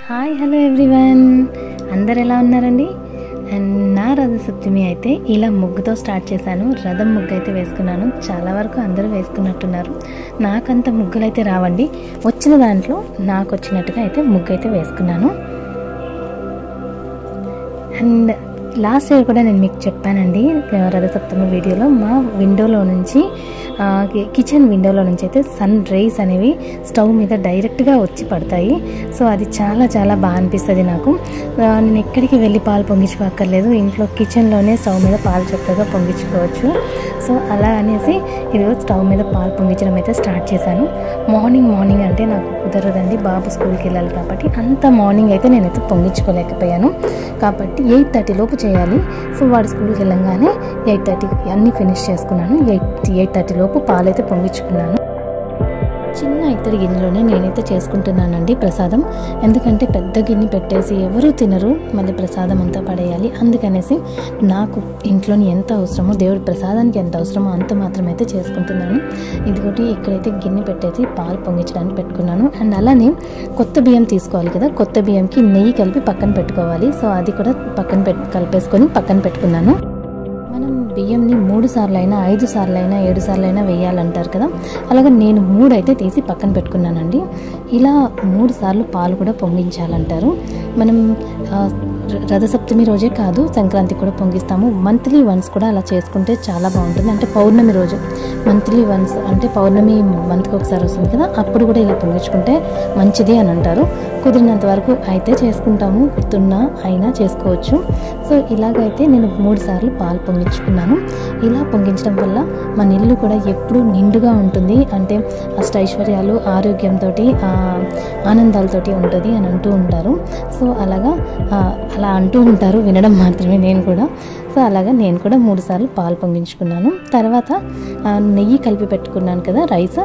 Hi hello everyone, అందరు ఎలా ఉన్నారండి? అండ్ నా రథ సప్తమి అయితే ఇలా ముగ్గుతో స్టార్ట్ చేశాను. రథం ముగ్గు అయితే వేసుకున్నాను. చాలా వరకు అందరూ వేసుకున్నట్టున్నారు. నాకంత ముగ్గులు అయితే రావండి. వచ్చిన దాంట్లో నాకు వచ్చినట్టుగా అయితే ముగ్గు అయితే వేసుకున్నాను. అండ్ లాస్ట్ ఇయర్ కూడా నేను మీకు చెప్పానండి రథ సప్తమి వీడియోలో, మా విండోలో నుంచి కిచెన్ విండోలో నుంచి అయితే సన్ రేస్ అనేవి స్టవ్ మీద డైరెక్ట్గా వచ్చి పడతాయి. సో అది చాలా చాలా బాగా అనిపిస్తుంది నాకు. నేను ఎక్కడికి వెళ్ళి పాలు పొంగించుకోక్కర్లేదు, ఇంట్లో కిచెన్లోనే స్టవ్ మీద పాలు చక్కగా పొంగించుకోవచ్చు. సో అలా అనేసి ఈరోజు స్టవ్ మీద పాలు పొంగించడం అయితే స్టార్ట్ చేశాను. మార్నింగ్ అంటే నాకు కుదరదండి, బాబు స్కూల్కి వెళ్ళాలి కాబట్టి అంత మార్నింగ్ అయితే నేనైతే పొంగించుకోలేకపోయాను. కాబట్టి 8:30 లోపు చేయాలి. సో వాడు స్కూల్కి వెళ్ళంగానే 8:30 అన్నీ ఫినిష్ చేసుకున్నాను. 8:30 లోపు పాలైతే పొంగించుకున్నాను. చిన్న ఇత్తడి గిన్నెలోనే నేనైతే చేసుకుంటున్నానండి ప్రసాదం. ఎందుకంటే పెద్ద గిన్నె పెట్టేసి ఎవరూ తినరు, మళ్ళీ ప్రసాదం అంతా పడేయాలి. అందుకనేసి నాకు ఇంట్లోని ఎంత అవసరమో, దేవుడి ప్రసాదానికి ఎంత అవసరమో అంత మాత్రమైతే చేసుకుంటున్నాను. ఇదిగోటి ఇక్కడైతే గిన్నె పెట్టేసి పాలు పొంగించడానికి పెట్టుకున్నాను. అండ్ అలానే కొత్త బియ్యం తీసుకోవాలి కదా, కొత్త బియ్యంకి నెయ్యి కలిపి పక్కన పెట్టుకోవాలి. సో అది కూడా కలిపేసుకొని పక్కన పెట్టుకున్నాను. మనం బియ్యంని 3 సార్లు అయినా 5 సార్లు అయినా 7 సార్లు అయినా వేయాలంటారు కదా, అలాగే నేను 3 అయితే తీసి పక్కన పెట్టుకున్నానండి. ఇలా 3 సార్లు పాలు కూడా పొంగించాలంటారు. మనం రథసప్తమి రోజే కాదు, సంక్రాంతి కూడా పొంగిస్తాము. మంత్లీ వన్స్ కూడా అలా చేసుకుంటే చాలా బాగుంటుంది. అంటే పౌర్ణమి రోజు మంత్లీ వన్స్, అంటే పౌర్ణమి మంత్కి ఒకసారి వస్తుంది కదా, అప్పుడు కూడా ఇలా పొంగించుకుంటే మంచిది అని అంటారు. కుదిరినంత వరకు అయితే చేసుకుంటాము, గుర్తున్నా అయినా చేసుకోవచ్చు. సో ఇలాగైతే నేను 3 సార్లు పాలు పొంగించుకున్నాను. ఇలా పొంగించడం వల్ల మన ఇల్లు కూడా ఎప్పుడూ నిండుగా ఉంటుంది. అంటే అష్టైశ్వర్యాలు, ఆరోగ్యంతో, ఆనందాలతోటి ఉంటుంది అని అంటూ ఉంటారు. సో అలా అంటూ ఉంటారు, వినడం మాత్రమే నేను కూడా. సో అలాగా నేను కూడా 3 సార్లు పాలు పొంగించుకున్నాను. తర్వాత నెయ్యి కలిపి పెట్టుకున్నాను కదా రైస్,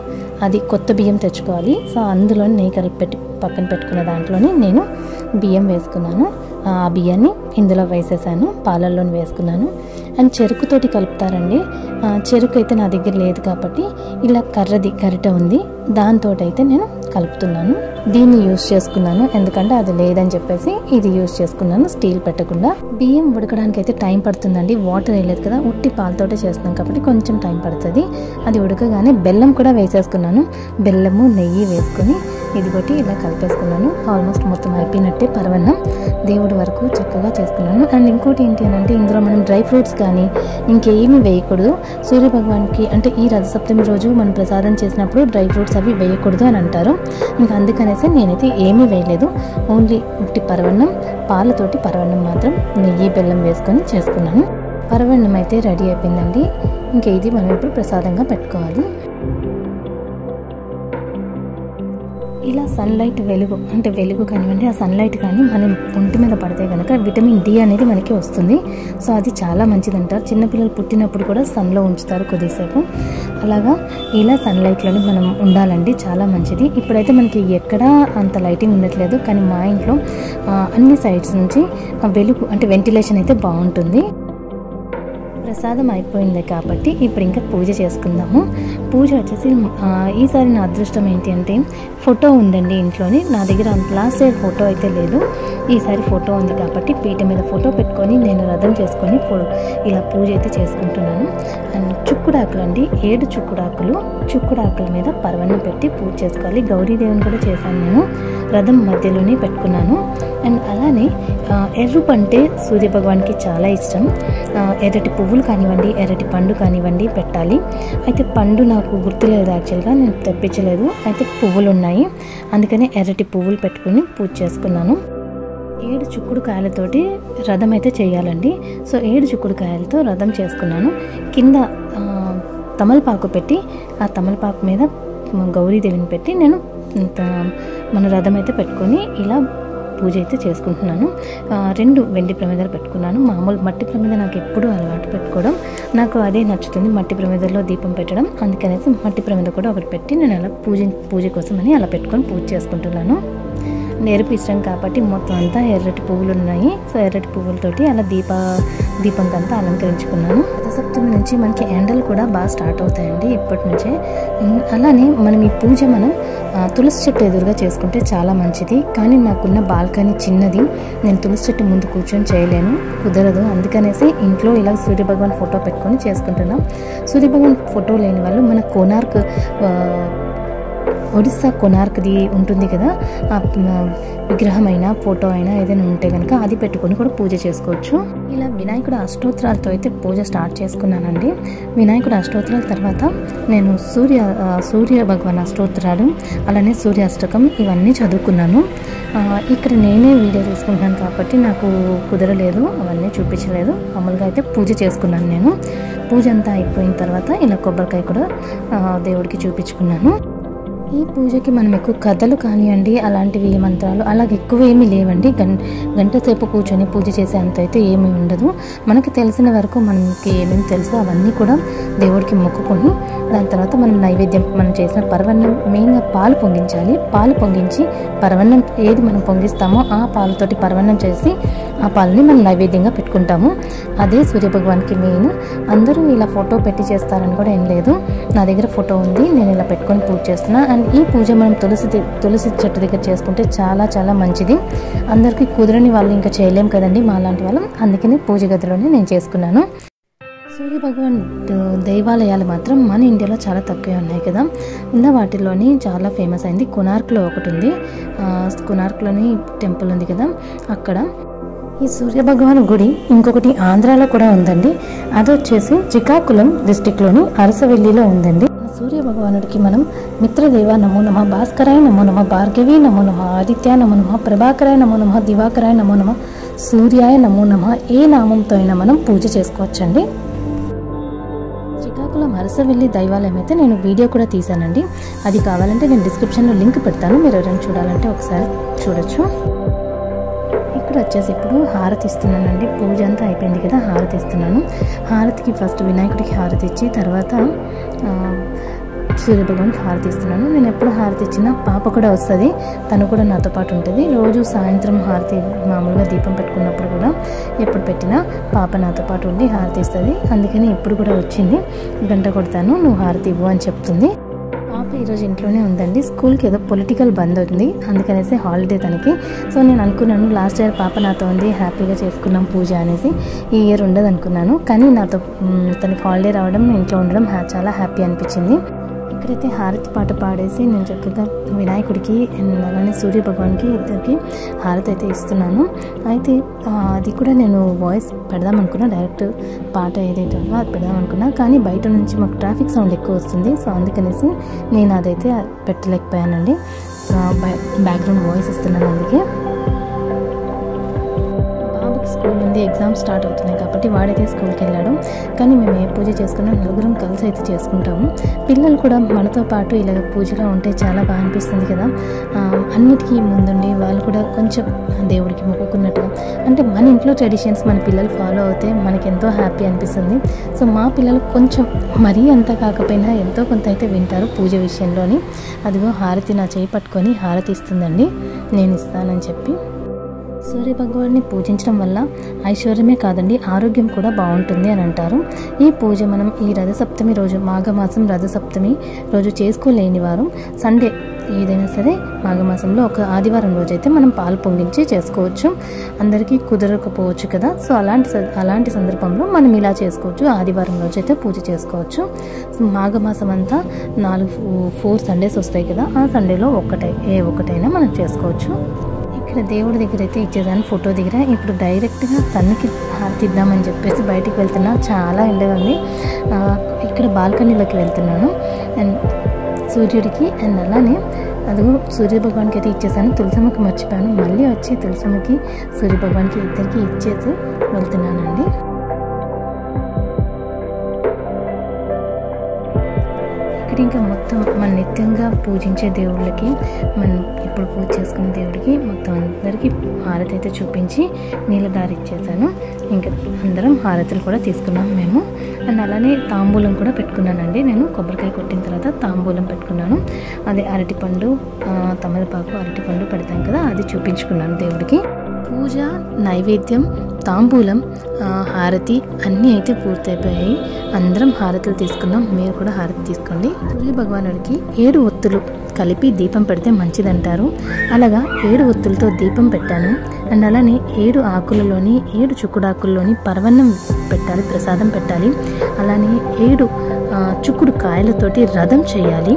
అది కొత్త బియ్యం తెచ్చుకోవాలి. సో అందులో నెయ్యి కలిపి పక్కన పెట్టుకున్న దాంట్లోనే నేను బియ్యం వేసుకున్నాను. ఆ బియ్యాన్ని ఇందులో వేసేసాను, పాలల్లో వేసుకున్నాను. అండ్ చెరుకుతోటి కలుపుతారండి. చెరుకు అయితే నా దగ్గర లేదు కాబట్టి ఇలా గరిట ఉంది, దాంతో అయితే నేను కలుపుతున్నాను. దీన్ని యూజ్ చేసుకున్నాను, ఎందుకంటే అది లేదని చెప్పేసి ఇది యూజ్ చేసుకున్నాను, స్టీల్ పెట్టకుండా. బియ్యం ఉడకడానికి అయితే టైం పడుతుందండి, వాటర్ వేయలేదు కదా, ఉట్టి పాలతోటే చేస్తున్నాం కాబట్టి కొంచెం టైం పడుతుంది. అది ఉడకగానే బెల్లం కూడా వేసేసుకున్నాను. బెల్లము నెయ్యి వేసుకొని ఇదిగోటి ఇలా కలిపేసుకున్నాను. ఆల్మోస్ట్ మొత్తం అయిపోయినట్టే పరవన్నం దేవుడి వరకు చక్కగా చేసుకున్నాను. అండ్ ఇంకోటి ఏంటి అంటే ఇందులో మనం డ్రై ఫ్రూట్స్ కానీ ఇంకేమీ వేయకూడదు. సూర్య భగవాన్కి అంటే ఈ రథసప్తమి రోజు మనం ప్రసాదం చేసినప్పుడు డ్రై ఫ్రూట్స్ అవి వేయకూడదు అని అంటారు. ఇంకా అందుకనేసి నేనైతే ఏమీ వేయలేదు, ఓన్లీ ఉట్టి పరవన్నం, పాలతోటి పరవన్నం మాత్రం నెయ్యి బెల్లం వేసుకొని చేసుకున్నాను. పరవన్నం అయితే రెడీ అయిపోయిందండి. ఇంకా ఇది మనం ఇప్పుడు ప్రసాదంగా పెట్టుకోవాలి. ఇలా సన్లైట్ వెలుగు కానివ్వండి, ఆ సన్లైట్ కానీ మనం ఒంటి మీద పడితే కనుక విటమిన్ డి అనేది మనకి వస్తుంది. సో అది చాలా మంచిది అంటారు. చిన్నపిల్లలు పుట్టినప్పుడు కూడా సన్లో ఉంచుతారు కొద్దిసేపు. అలాగా ఇలా సన్లైట్లోనే మనం ఉండాలండి, చాలా మంచిది. ఇప్పుడైతే మనకి ఎక్కడా అంత లైటింగ్ ఉండట్లేదు, కానీ మా ఇంట్లో అన్ని సైడ్స్ నుంచి వెలుగు అంటే వెంటిలేషన్ అయితే బాగుంటుంది. ప్రసాదం అయిపోయింది కాబట్టి ఇప్పుడు ఇంకా పూజ చేసుకుందాము. పూజ వచ్చేసి ఈసారి నా అదృష్టం ఏంటి అంటే ఫోటో ఉందండి ఇంట్లోని. నా దగ్గర లాస్ట్ ఇయర్ ఫోటో అయితే లేదు, ఈసారి ఫోటో ఉంది కాబట్టి పీట మీద ఫోటో పెట్టుకొని నేను రథం చేసుకొని ఇలా పూజ అయితే చేసుకుంటున్నాను. అండ్ చుక్కుడాకులు అండి, 7 చుక్కుడాకుల మీద పరవన్నం పెట్టి పూజ చేసుకోవాలి. గౌరీదేవిని కూడా చేశాను నేను, రథం మధ్యలోనే పెట్టుకున్నాను. అండ్ అలానే ఎర్రపు అంటే సూర్య భగవాన్కి చాలా ఇష్టం. ఎర్రటి పువ్వులు కానివ్వండి, ఎర్రటి పండు కానివ్వండి పెట్టాలి. అయితే పండు నాకు గుర్తులేదు, యాక్చువల్గా నేను తెప్పించలేదు. అయితే పువ్వులు ఉన్నాయి, అందుకనే ఎర్రటి పువ్వులు పెట్టుకుని పూజ చేసుకున్నాను. 7 చుక్కుడుకాయలతోటి రథం అయితే చేయాలండి. సో 7 చుక్కుడుకాయలతో రథం చేసుకున్నాను. కింద తమలపాకు పెట్టి ఆ తమలపాకు మీద గౌరీదేవిని పెట్టి నేను మన రథం అయితే పెట్టుకొని ఇలా పూజ అయితే చేసుకుంటున్నాను. 2 వెండి ప్రమిదలు పెట్టుకున్నాను. మామూలు మట్టి ప్రమిద నాకు ఎప్పుడూ అలవాటు పెట్టుకోవడం, నాకు అదే నచ్చుతుంది, మట్టి ప్రమిదలో దీపం పెట్టడం. అందుకనేసి మట్టి ప్రమిద కూడా ఒకటి పెట్టి నేను అలా పూజ కోసం అని అలా పెట్టుకొని పూజ చేసుకుంటున్నాను. ఎరుపు ఇష్టం కాబట్టి మొత్తం అంతా ఎర్రటి పువ్వులు ఉన్నాయి. సో ఎర్రటి పువ్వులతోటి అలా దీపంకంతా అలంకరించుకున్నాను. రథసప్తమి నుంచి మనకి ఎండలు కూడా బాగా స్టార్ట్ అవుతాయండి ఇప్పటి నుంచే. అలానే మనం ఈ పూజ మనం తులసి చెట్టు ఎదురుగా చేసుకుంటే చాలా మంచిది. కానీ మాకున్న బాల్కనీ చిన్నది, నేను తులసి చెట్టు ముందు కూర్చొని చేయలేను, కుదరదు. అందుకనేసి ఇంట్లో ఇలా సూర్యభగవాన్ ఫోటో పెట్టుకొని చేసుకుంటున్నాం. సూర్యభగవాన్ ఫోటో లేని వాళ్ళు మన కోనార్క్ ఒడిస్సా కోనార్క్ది ఉంటుంది కదా, ఆ విగ్రహం అయినా ఫోటో అయినా ఏదైనా ఉంటే కనుక అది పెట్టుకొని కూడా పూజ చేసుకోవచ్చు. ఇలా వినాయకుడు అష్టోత్తరాలతో అయితే పూజ స్టార్ట్ చేసుకున్నానండి. వినాయకుడు అష్టోత్తరాల తర్వాత నేను సూర్య భగవాన్ అష్టోత్తరాలు, అలానే సూర్యాష్టకం ఇవన్నీ చదువుకున్నాను. ఇక్కడ నేనే వీడియో తీసుకుంటున్నాను కాబట్టి నాకు కుదరలేదు, అవన్నీ చూపించలేదు. మామూలుగా అయితే పూజ చేసుకున్నాను నేను. పూజ అంతా అయిపోయిన తర్వాత ఇలా కొబ్బరికాయ కూడా దేవుడికి చూపించుకున్నాను. ఈ పూజకి మనం ఎక్కువ కథలు కానివ్వండి, అలాంటివి మంత్రాలు అలాగే ఎక్కువ ఏమీ లేవండి. గంట సేపు కూర్చొని పూజ చేసే అంత అయితే ఏమీ ఉండదు. మనకి తెలిసిన వరకు మనకి ఏమేమి తెలుసో అవన్నీ కూడా దేవుడికి మొక్కుకొని, దాని తర్వాత మనం నైవేద్యం మనం చేసిన పరవన్నం, మెయిన్గా పాలు పొంగించాలి. పాలు పొంగించి పరవన్నం ఏది మనం పొంగిస్తామో ఆ పాలతోటి పరవన్నం చేసి ఆ పాలని మనం నైవేద్యంగా పెట్టుకుంటాము. అదే సూర్యభగవాన్కి మెయిన్. అందరూ ఇలా ఫోటో పెట్టి చేస్తారని కూడా ఏం లేదు. నా దగ్గర ఫోటో ఉంది, నేను ఇలా పెట్టుకొని పూజ చేస్తున్నా. అండ్ ఈ పూజ మనం తులసి చెట్టు దగ్గర చేసుకుంటే చాలా చాలా మంచిది. అందరికీ కుదరని వాళ్ళు ఇంకా చేయలేం కదండి మా లాంటి వాళ్ళం. అందుకని పూజ గదిలోనే నేను చేసుకున్నాను. సూర్యభగవాన్ దేవాలయాలు మాత్రం మన ఇండియాలో చాలా తక్కువే ఉన్నాయి కదా. ఉన్న వాటిలోని చాలా ఫేమస్ అయింది కోనార్క్లో ఒకటి ఉంది. కోనార్క్లోని టెంపుల్ ఉంది కదా, అక్కడ ఈ సూర్యభగవాన్ గుడి ఇంకొకటి ఆంధ్రాలో కూడా ఉందండి. అది వచ్చేసి శ్రీకాకుళం డిస్టిక్లోని అరసవెల్లిలో ఉందండి. సూర్య భగవానుడికి మనం మిత్రదేవ నమో నమ, భాస్కరాయ నమో నమ, భార్గవి నమో నమ, ఆదిత్య నమో నమ, ప్రభాకరాయ నమో నమ, దివాకరాయ నమో నమ, సూర్యాయ నమో నమ ఏ నామంతో అయినా మనం పూజ చేసుకోవచ్చండి. శ్రీకాకుళం అరసవెల్లి దైవాలయం అయితే నేను వీడియో కూడా తీశానండి. అది కావాలంటే నేను డిస్క్రిప్షన్లో లింక్ పెడతాను, మీరు ఎవరైనా చూడాలంటే ఒకసారి చూడొచ్చు. ఇక్కడ వచ్చేసి ఇప్పుడు హారతి ఇస్తున్నానండి. పూజ అంతా అయిపోయింది కదా, హారతి ఇస్తున్నాను. హారతికి ఫస్ట్ వినాయకుడికి హారతి ఇచ్చి తర్వాత సూర్యభగవాన్కి హారతి ఇస్తున్నాను. నేను ఎప్పుడు హారతి ఇచ్చినా పాప కూడా వస్తుంది, తను కూడా నాతో పాటు ఉంటుంది. రోజు సాయంత్రం హారతి మామూలుగా దీపం పెట్టుకున్నప్పుడు కూడా ఎప్పుడు పెట్టినా పాప నాతో పాటు ఉండి హారతి ఇస్తుంది. అందుకని ఇప్పుడు కూడా వచ్చింది, గంట కొడతాను, నువ్వు హారతి ఇవ్వు అని చెప్తుంది. పాప ఈరోజు ఇంట్లోనే ఉందండి. స్కూల్కి ఏదో పొలిటికల్ బంద్ ఉంది, అందుకనేసి హాలిడే తనకి. సో నేను అనుకున్నాను లాస్ట్ ఇయర్ పాప నాతో ఉంది, హ్యాపీగా చేసుకున్నాం పూజ అనేసి. ఈ ఇయర్ ఉండదు అనుకున్నాను, కానీ నాతో తనకి హాలిడే రావడం, ఇంట్లో ఉండడం చాలా హ్యాపీ అనిపించింది. ఇక్కడైతే హారతి పాట పాడేసి నేను చక్కగా వినాయకుడికి అలానే సూర్య భగవాన్కి ఇద్దరికి హారతి అయితే ఇస్తున్నాను. అయితే అది కూడా నేను వాయిస్ పెడదాం అనుకున్నా, డైరెక్ట్ పాట ఏదైతే ఉందో అది పెడదాం అనుకున్నా, కానీ బయట నుంచి మాకు ట్రాఫిక్ సౌండ్ ఎక్కువ వస్తుంది. సో అందుకనేసి నేను అదైతే పెట్టలేకపోయానండి. బ్యాక్గ్రౌండ్ వాయిస్ ఇస్తున్నాను. అందుకే స్కూల్ ఉంది, ఎగ్జామ్స్ స్టార్ట్ అవుతున్నాయి కాబట్టి వాడైతే స్కూల్కి వెళ్ళాడు. కానీ మేము ఏ పూజ చేసుకున్నా నలుగురం కలిసి అయితే చేసుకుంటాము. పిల్లలు కూడా మనతో పాటు ఇలా పూజలో ఉంటే చాలా బాగా అనిపిస్తుంది కదా. అన్నిటికీ ముందుండి వాళ్ళు కూడా కొంచెం దేవుడికి మొక్కుకున్నట్టుగా, అంటే మన ఇంట్లో ట్రెడిషన్స్ మన పిల్లలు ఫాలో అవుతే మనకి ఎంతో హ్యాపీ అనిపిస్తుంది. సో మా పిల్లలు కొంచెం మరీ అంతా కాకపోయినా ఎంతో కొంత అయితే వింటారు పూజ విషయంలోని. అదిగో హారతి నా చేయి పట్టుకొని హారతి ఇస్తుందండి, నేను ఇస్తానని చెప్పి. సూర్య భగవాన్ని పూజించడం వల్ల ఐశ్వర్యమే కాదండి, ఆరోగ్యం కూడా బాగుంటుంది అని అంటారు. ఈ పూజ మనం ఈ రథసప్తమి రోజు, మాఘమాసం రథసప్తమి రోజు చేసుకోలేని వారు సండే ఏదైనా సరే మాఘమాసంలో ఒక ఆదివారం రోజైతే మనం పాలు పొంగించి చేసుకోవచ్చు. అందరికీ కుదరకపోవచ్చు కదా, సో అలాంటి సందర్భంలో మనం ఇలా చేసుకోవచ్చు. ఆదివారం రోజైతే పూజ చేసుకోవచ్చు. మాఘమాసం అంతా 4 సండేస్ వస్తాయి కదా, ఆ సండేలో ఒకటైనా మనం చేసుకోవచ్చు. ఇక్కడ దేవుడి దగ్గర అయితే ఇచ్చేదాన్ని ఫోటో దగ్గర. ఇప్పుడు డైరెక్ట్గా సన్నుకి హారతిద్దామని చెప్పేసి బయటికి వెళ్తున్నా, చాలా ఎండగా ఉంది. ఇక్కడ బాల్కనీలోకి వెళ్తున్నాను అండ్ సూర్యుడికి, అండ్ అలానే అదిగో సూర్యభగవాన్కి అయితే ఇచ్చేసాను. తులసమ్మకి మర్చిపోయాను, మళ్ళీ వచ్చి తులసమ్మకి సూర్యభగవాన్కి ఇద్దరికి ఇచ్చేసి వెళ్తున్నానండి. ఇక్కడ ఇంకా మొత్తం మన నిత్యంగా పూజించే దేవుళ్ళకి, మనం ఇప్పుడు పూజ చేసుకునే దేవుడికి మొత్తం అందరికీ హారతి అయితే చూపించి నీళ్ళ దారి ఇచ్చేసాను. ఇంకా అందరం హారతులు కూడా తీసుకున్నాం మేము. అండ్ అలానే తాంబూలం కూడా పెట్టుకున్నానండి. నేను కొబ్బరికాయ కొట్టిన తర్వాత తాంబూలం పెట్టుకున్నాను. అదే అరటిపండు, తమలపాకు, అరటిపండు పెడతాం కదా, అది చూపించుకున్నాను దేవుడికి. పూజ, నైవేద్యం, తాంబూలం, హారతి అన్నీ అయితే పూర్తయిపోయాయి. అందరం హారతులు తీసుకున్నాం. మీరు కూడా హారతి తీసుకోండి. సూర్య భగవానుడికి 7 ఒత్తులు కలిపి దీపం పెడితే మంచిదంటారు. అలాగా 7 ఒత్తులతో దీపం పెట్టాను. అండ్ అలానే 7 ఆకులలోని 7 చుక్కుడాకుల్లోని పరవన్నం పెట్టాలి, ప్రసాదం పెట్టాలి. అలానే 7 చుక్కుడు కాయలతోటి రథం చేయాలి.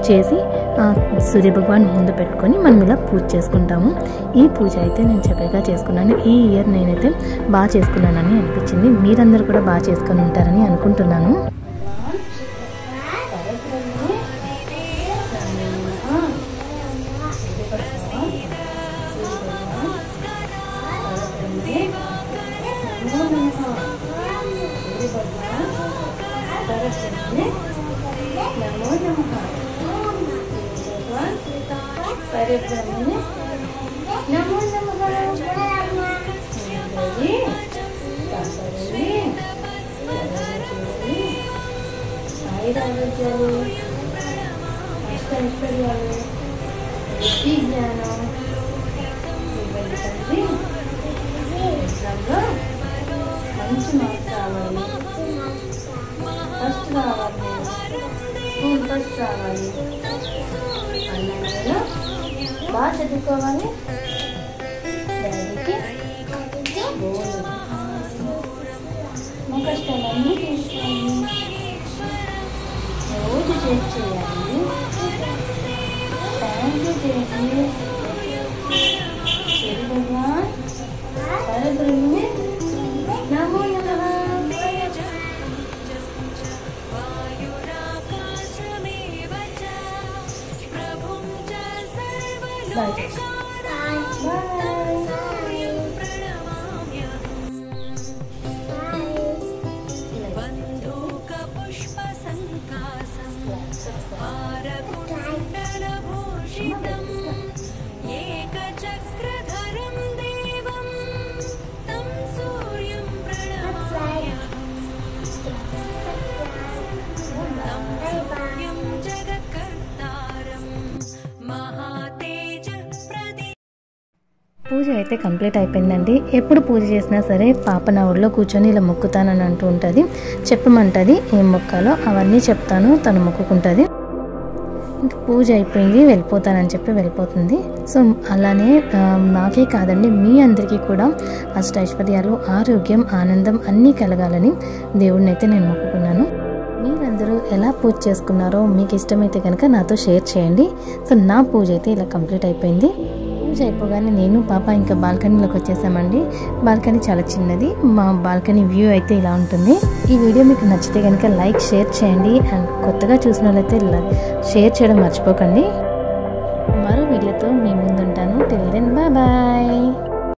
చేసి సూర్యభగవాన్ ముందు పెట్టుకొని మనం ఇలా పూజ చేసుకుంటాము. ఈ పూజ అయితే నేను చక్కగా చేసుకున్నాను. ఈ ఇయర్ నేనైతే బాగా చేసుకున్నానని అనిపించింది. మీరందరూ కూడా బాగా చేసుకొని ఉంటారని అనుకుంటున్నాను. మంచి మార్క్స్ రావాలి, ఫస్ట్ రావాలి, స్కూల్ ఫస్ట్ రావాలి, అన్నయ్యలో బాగా చదువుకోవాలి, డాడీకి గోల్, మా కష్టాలన్నీ తీసుకోవాలి, రోజు చేయాలి. థ్యాంక్ యూ చేసి భగవాన్ పరబ్రహ్మే నమో నమః. పూజ అయితే కంప్లీట్ అయిపోయిందండి. ఎప్పుడు పూజ చేసినా సరే పాప నా ఊళ్ళో కూర్చొని ఇలా మొక్కుతానని అంటూ ఉంటుంది. చెప్పమంటుంది ఏం మొక్కాలో అవన్నీ చెప్తాను, తను మొక్కుకుంటుంది. ఇంకా పూజ అయిపోయింది, వెళ్ళిపోతానని చెప్పి వెళ్ళిపోతుంది. సో అలానే నాకే కాదండి, మీ అందరికీ కూడా అష్టైశ్వర్యాలు, ఆరోగ్యం, ఆనందం అన్నీ కలగాలని దేవుడిని అయితే నేను మొక్కుకున్నాను. మీరందరూ ఎలా పూజ చేసుకున్నారో మీకు ఇష్టమైతే కనుక నాతో షేర్ చేయండి. సో నా పూజ అయితే ఇలా కంప్లీట్ అయిపోయింది. పూజ అయిపోగానే నేను పాప ఇంకా బాల్కనీలోకి వచ్చేసామండి. బాల్కనీ చాలా చిన్నది. మా బాల్కనీ వ్యూ అయితే ఇలా ఉంటుంది. ఈ వీడియో మీకు నచ్చితే కనుక లైక్, షేర్ చేయండి. అండ్ కొత్తగా చూసిన వాళ్ళైతే షేర్ చేయడం మర్చిపోకండి.